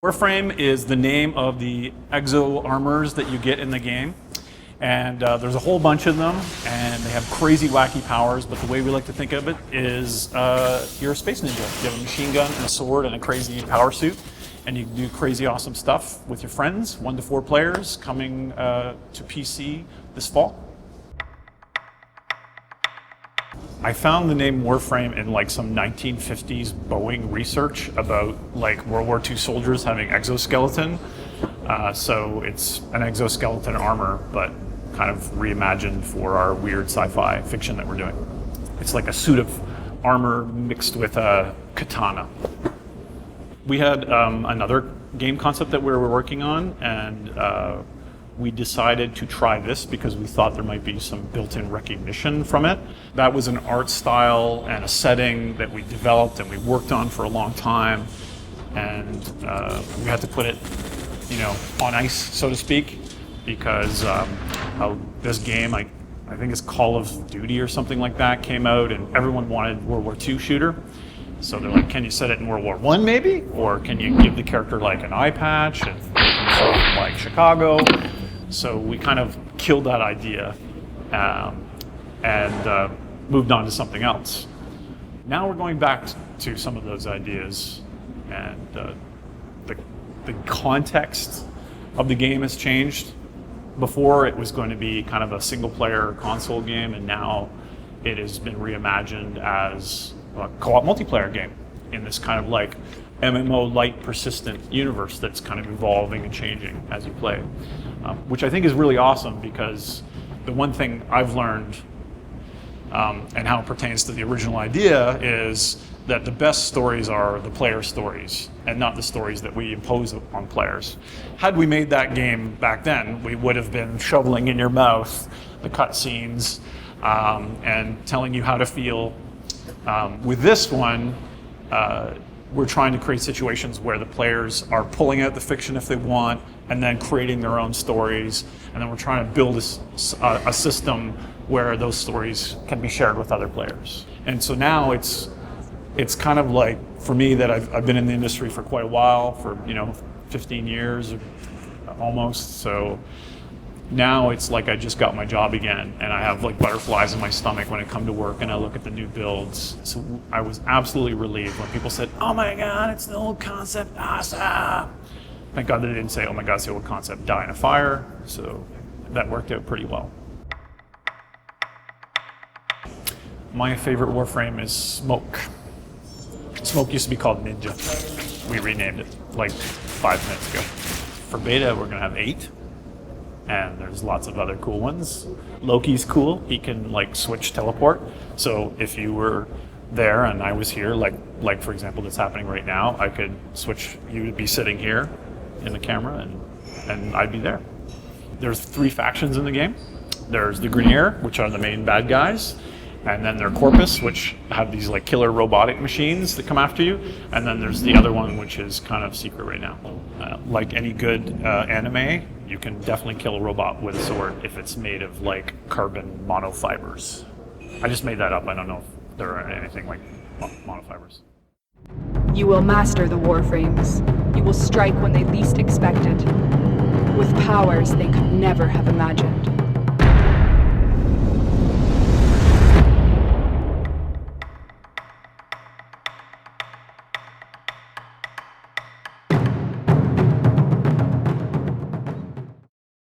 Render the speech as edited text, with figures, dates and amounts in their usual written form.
Warframe is the name of the exo armors that you get in the game. And there's a whole bunch of them, and they have crazy, wacky powers, but the way we like to think of it is you're a space ninja. You have a machine gun and a sword and a crazy power suit, and you can do crazy, awesome stuff with your friends, 1 to 4 players, coming to PC this fall. I found the name Warframe in like some 1950s Boeing research about like World War II soldiers having exoskeleton. So it's an exoskeleton armor, but kind of reimagined for our weird sci-fi fiction that we're doing. It's like a suit of armor mixed with a katana. We had another game concept that we were working on, and we decided to try this because we thought there might be some built-in recognition from it. That was an art style and a setting that we developed and we worked on for a long time, and we had to put it, on ice, so to speak, because this game, I think it's Call of Duty or something like that, came out, and everyone wanted World War II shooter. So they're like, can you set it in World War I maybe? Or can you give the character like an eye patch and make him from like Chicago? So we kind of killed that idea and moved on to something else. Now we're going back to some of those ideas, and the context of the game has changed. Before it was going to be kind of a single player console game, and now it has been reimagined as a co-op multiplayer game in this kind of like MMO light persistent universe that's kind of evolving and changing as you play, which I think is really awesome, because the one thing I've learned and how it pertains to the original idea is that the best stories are the player stories and not the stories that we impose on players. Had we made that game back then, we would have been shoveling in your mouth the cutscenes and telling you how to feel. With this one, we're trying to create situations where the players are pulling out the fiction if they want, and then creating their own stories, and then we're trying to build a system where those stories can be shared with other players. And so now it's kind of like, for me, that I've been in the industry for quite a while, for 15 years almost. So now it's like I just got my job again, and I have like butterflies in my stomach when I come to work and I look at the new builds. So I was absolutely relieved when people said, "Oh my God, it's the old concept, awesome!" Thank God they didn't say, "Oh my God, it's the old concept, die in a fire." So that worked out pretty well. My favorite Warframe is Smoke. Smoke used to be called Ninja. We renamed it like 5 minutes ago. For beta, we're gonna have 8. And there's lots of other cool ones. Loki's cool. He can like switch teleport. So if you were there and I was here, like for example, that's happening right now, I could switch. You would be sitting here in the camera, and I'd be there. There's 3 factions in the game. There's the Grenier, which are the main bad guys, and then there are Corpus, which have these like killer robotic machines that come after you, and then there's the other one, which is kind of secret right now. Like any good anime, you can definitely kill a robot with a sword if it's made of like carbon monofibers. I just made that up. I don't know if there are anything like monofibers. You will master the Warframes. You will strike when they least expect it, with powers they could never have imagined.